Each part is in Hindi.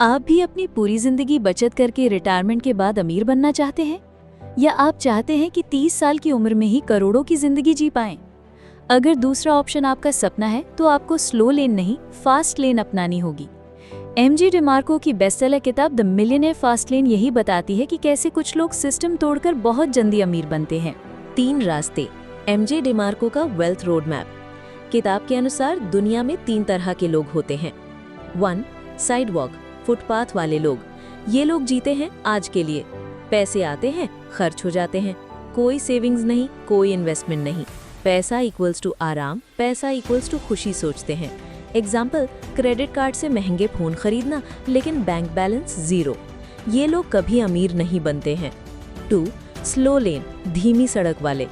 आप भी अपनी पूरी जिंदगी बचत करके रिटायरमेंट के बाद अमीर बनना चाहते हैं, या आप चाहते हैं कि 30 साल की उम्र में ही करोड़ों की जिंदगी जी पाएं? अगर दूसरा ऑप्शन आपका सपना है तो आपको स्लो लेन नहीं, फास्ट लेन अपनानी होगी। एमजी डिमार्को की बेस्टसेलर किताब द मिलियनेयर फास्ट लेन यही बताती है कि कैसे कुछ लोग सिस्टम तोड़कर बहुत जल्दी अमीर बनते हैं। 3 रास्ते। एमजे डिमार्को का वेल्थ रोड मैप। किताब के अनुसार दुनिया में 3 तरह के लोग होते हैं। 1. साइडवॉक, फुटपाथ वाले लोग। ये लोग जीते हैं आज के लिए। पैसे आते हैं, खर्च हो जाते हैं। कोई सेविंग्स नहीं, कोई इन्वेस्टमेंट नहीं। पैसा इक्वल्स टू आराम, पैसा इक्वल्स टू खुशी सोचते हैं। एग्जाम्पल, क्रेडिट कार्ड से महंगे फोन खरीदना लेकिन बैंक बैलेंस 0। ये लोग कभी अमीर नहीं बनते हैं। 2. स्लो लेन, धीमी सड़क वाले।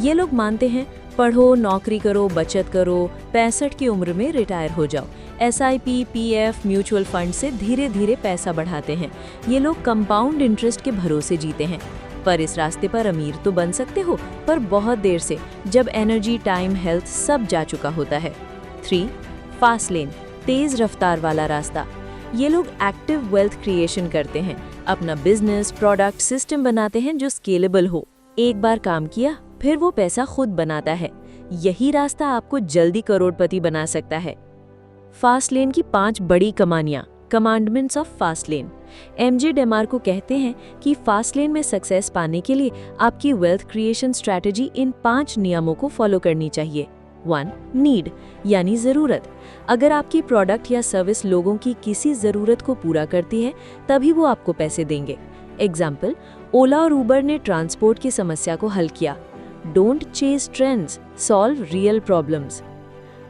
ये लोग मानते हैं पढ़ो, नौकरी करो, बचत करो, 65 की उम्र में रिटायर हो जाओ। SIP, PF, म्यूचुअल फंड से धीरे धीरे पैसा बढ़ाते हैं। ये लोग कंपाउंड इंटरेस्ट के भरोसे जीते हैं। पर इस रास्ते पर अमीर तो बन सकते हो, पर बहुत देर से, जब एनर्जी, टाइम, हेल्थ सब जा चुका होता है। 3. फास्ट लेन, तेज रफ्तार वाला रास्ता। ये लोग एक्टिव वेल्थ क्रिएशन करते हैं, अपना बिजनेस, प्रोडक्ट, सिस्टम बनाते हैं जो स्केलेबल हो। एक बार काम किया, फिर वो पैसा खुद बनाता है। यही रास्ता आपको जल्दी करोड़पति बना सकता है। फास्ट लेन की 5 बड़ी कमानियां, commandments of fast lane. MJ DeMarco कहते हैं कि फास्ट लेन में सक्सेस पाने के लिए आपकी वेल्थ क्रिएशन स्ट्रैटेजी इन 5 नियमों को फॉलो करनी चाहिए। 1. नीड, यानी ज़रूरत। अगर आपकी प्रोडक्ट या सर्विस लोगों की किसी ज़रूरत को पूरा करती है, तभी वो आपको पैसे देंगे। एग्जाम्पल, ओला और उबर ने ट्रांसपोर्ट की समस्या को हल किया। Don't chase trends, solve real problems.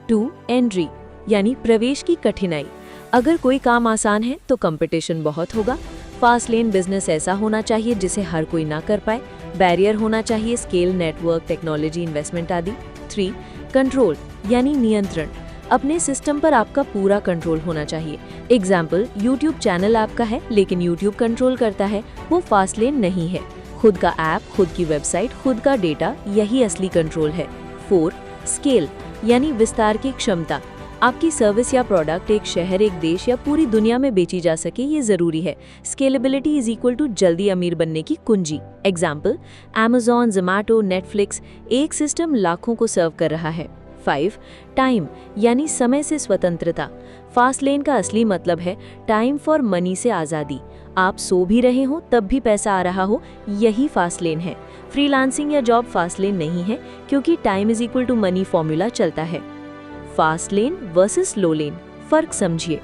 2. Entry, यानी प्रवेश की कठिनाई। अगर कोई काम आसान है तो कंपटीशन बहुत होगा। फास्ट लेन बिजनेस ऐसा होना चाहिए जिसे हर कोई ना कर पाए। बैरियर होना चाहिए स्केल, नेटवर्क, टेक्नोलॉजी, इन्वेस्टमेंट आदि। 3. कंट्रोल, यानी नियंत्रण। अपने सिस्टम पर आपका पूरा कंट्रोल होना चाहिए। एग्जाम्पल, यूट्यूब चैनल आपका है लेकिन यूट्यूब कंट्रोल करता है, वो फास्ट लेन नहीं है। खुद का ऐप, खुद की वेबसाइट, खुद का डेटा, यही असली कंट्रोल है। 4. स्केल, यानी विस्तार की क्षमता। आपकी सर्विस या प्रोडक्ट एक शहर, एक देश या पूरी दुनिया में बेची जा सके, ये जरूरी है। स्केलेबिलिटी इज इक्वल टू जल्दी अमीर बनने की कुंजी। एग्जाम्पल, Amazon, Zomato, Netflix, एक सिस्टम लाखों को सर्व कर रहा है। 5. टाइम, यानी समय से स्वतंत्रता। फास्ट लेन का असली मतलब है टाइम फॉर मनी से आज़ादी। आप सो भी रहे हो तब भी पैसा आ रहा हो, यही फास्ट लेन है। फ्रीलांसिंग या जॉब फास्ट लेन नहीं है, क्योंकि time is equal to money formula चलता है। Fast lane versus slow lane, फर्क समझिए।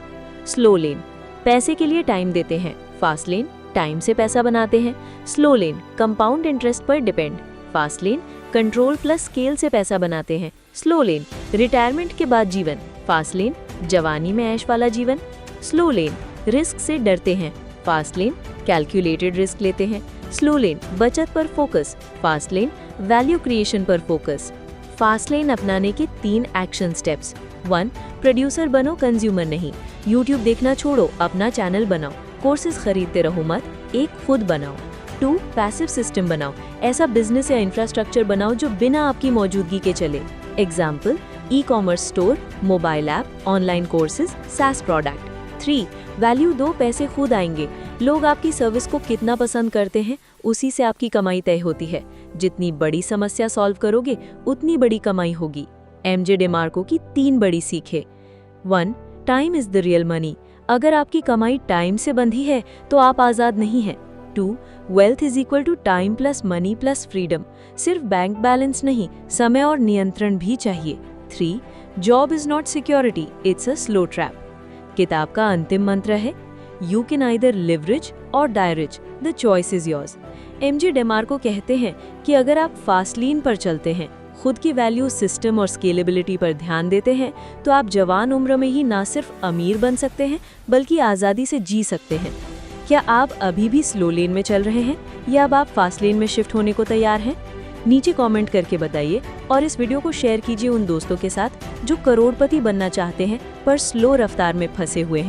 स्लो लेन पैसे के लिए टाइम देते हैं, फास्ट लेन टाइम से पैसा बनाते हैं। स्लो लेन कंपाउंड इंटरेस्ट पर depend, fast lane control plus scale से पैसा बनाते हैं। स्लो लेन रिटायरमेंट के बाद जीवन, फास्ट लेन जवानी में ऐश वाला जीवन। स्लो लेन रिस्क से डरते हैं, फास्ट लेन कैलकुलेटेड रिस्क लेते हैं। स्लो लेन बचत पर focus, fast lane value creation पर फोकस। फास्ट लेन अपनाने के 3 एक्शन स्टेप्स। 1. प्रोड्यूसर बनो, कंज्यूमर नहीं। यूट्यूब देखना छोड़ो, अपना चैनल बनाओ। कोर्सेज खरीदते रहो मत, एक खुद बनाओ। 2. पैसिव सिस्टम बनाओ, ऐसा बिजनेस या इंफ्रास्ट्रक्चर बनाओ जो बिना आपकी मौजूदगी के चले। Example, e-commerce store, mobile app, online courses, SaaS product. 3. Value दो, पैसे खुद आएंगे। लोग आपकी सर्विस को कितना पसंद करते हैं, उसी से आपकी कमाई तय होती है। जितनी बड़ी समस्या सॉल्व करोगे, उतनी बड़ी कमाई होगी। एमजे डिमार्को की 3 बड़ी सीखें। 1. Time is the real money. अगर आपकी कमाई टाइम से बंधी है तो आप आज़ाद नहीं हैं। 2. Wealth is equal to time plus money plus freedom. सिर्फ बैंक बैलेंस नहीं, समय और नियंत्रण भी चाहिए। 3. Job is not security, it's a slow trap. किताब का अंतिम मंत्र है, you can either live rich और die rich, the choice is yours. MJ DeMarco कहते हैं कि अगर आप फास्ट लेन पर चलते हैं, खुद की वैल्यू, सिस्टम और स्केलेबिलिटी पर ध्यान देते हैं, तो आप जवान उम्र में ही ना सिर्फ अमीर बन सकते हैं बल्कि आज़ादी से जी सकते हैं। क्या आप अभी भी स्लो लेन में चल रहे हैं, या अब आप फास्ट लेन में शिफ्ट होने को तैयार हैं? नीचे कमेंट करके बताइए और इस वीडियो को शेयर कीजिए उन दोस्तों के साथ जो करोड़पति बनना चाहते हैं पर स्लो रफ्तार में फंसे हुए हैं।